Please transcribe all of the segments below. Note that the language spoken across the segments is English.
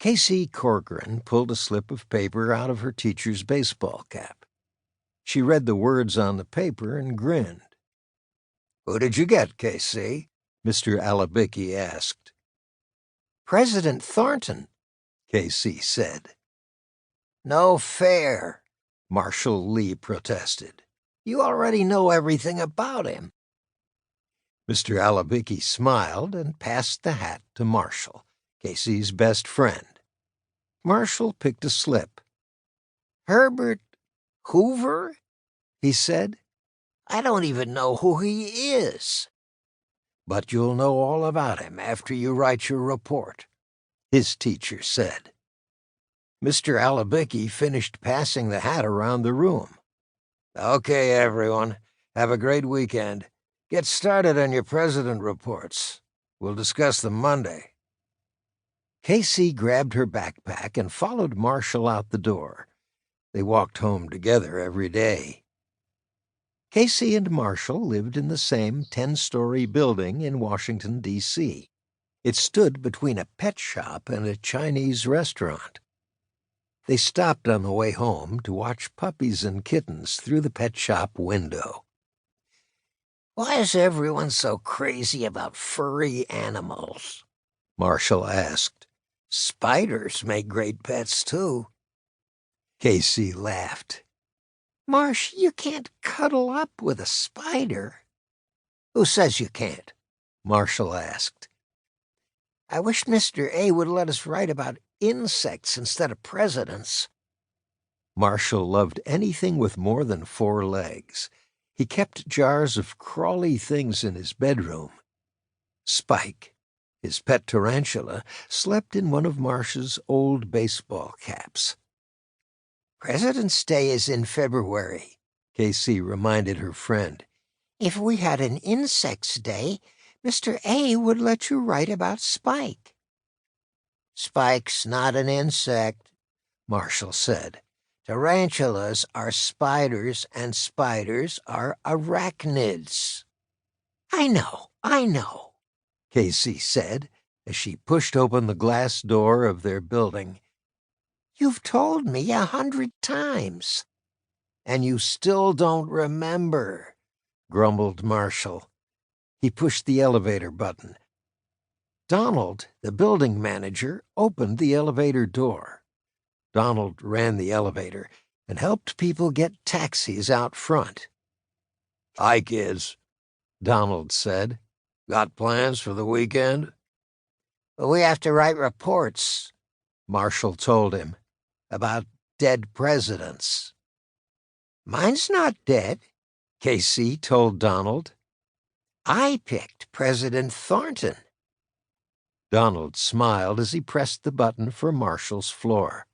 Casey Corcoran pulled a slip of paper out of her teacher's baseball cap. She read the words on the paper and grinned. "Who did you get, Casey?" Mr. Alabicki asked. "President Thornton," Casey said. "No fair," Marshall Lee protested. "You already know everything about him." Mr. Alabicki smiled and passed the hat to Marshall, Casey's best friend. Marshall picked a slip. "Herbert Hoover?" he said. "I don't even know who he is." "But you'll know all about him after you write your report," his teacher said. Mr. Alabicki finished passing the hat around the room. "Okay, everyone, have a great weekend. Get started on your president reports. We'll discuss them Monday." Casey grabbed her backpack and followed Marshall out the door. They walked home together every day. Casey and Marshall lived in the same 10-story building in Washington, D.C. It stood between a pet shop and a Chinese restaurant. They stopped on the way home to watch puppies and kittens through the pet shop window. "Why is everyone so crazy about furry animals?" Marshall asked. "Spiders make great pets, too." Casey laughed. "Marsh, you can't cuddle up with a spider." "Who says you can't?" Marshall asked. "I wish Mr. A would let us write about insects instead of presidents." Marshall loved anything with more than 4 legs. He kept jars of crawly things in his bedroom. Spike, his pet tarantula, slept in one of Marsh's old baseball caps. "President's Day is in February," Casey reminded her friend. "If we had an Insects Day, Mr. A would let you write about Spike." "Spike's not an insect," Marshall said. "Tarantulas are spiders, and spiders are arachnids." I know, Casey said as she pushed open the glass door of their building. "You've told me 100 times." "And you still don't remember," grumbled Marshall. He pushed the elevator button. Donald, the building manager, opened the elevator door. Donald ran the elevator and helped people get taxis out front. "Hi, kids," Donald said. "Got plans for the weekend?" "We have to write reports," Marshall told him, "about dead presidents." "Mine's not dead," Casey told Donald. "I picked President Thornton." Donald smiled as he pressed the button for Marshall's floor.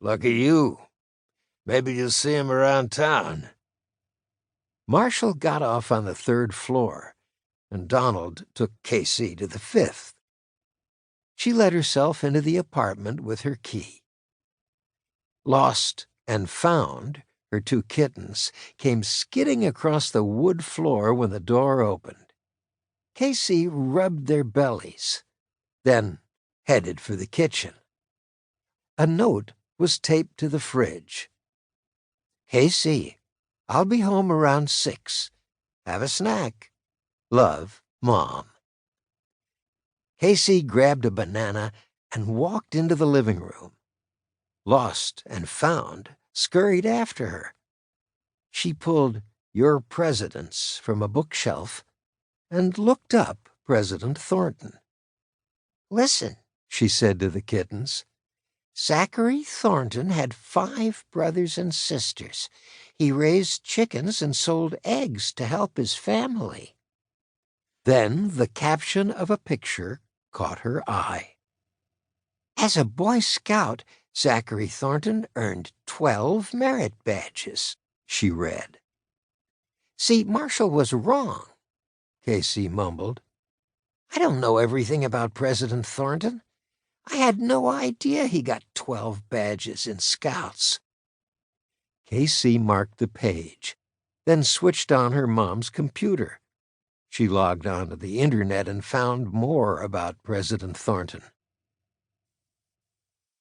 "Lucky you. Maybe you'll see him around town." Marshall got off on the 3rd floor, and Donald took Casey to the 5th. She let herself into the apartment with her key. Lost and Found, her 2 kittens, came skidding across the wood floor when the door opened. Casey rubbed their bellies, then headed for the kitchen. A note was taped to the fridge. "Casey, I'll be home around 6. Have a snack. Love, Mom." Casey grabbed a banana and walked into the living room. Lost and Found scurried after her. She pulled Your Presidents from a bookshelf and looked up President Thornton. "Listen," she said to the kittens. "Zachary Thornton had 5 brothers and sisters. He raised chickens and sold eggs to help his family." Then the caption of a picture caught her eye. "As a Boy Scout, Zachary Thornton earned 12 merit badges," she read. "See, Marshall was wrong," Casey mumbled. "I don't know everything about President Thornton. I had no idea he got 12 badges in Scouts." Casey marked the page, then switched on her mom's computer. She logged onto the internet and found more about President Thornton.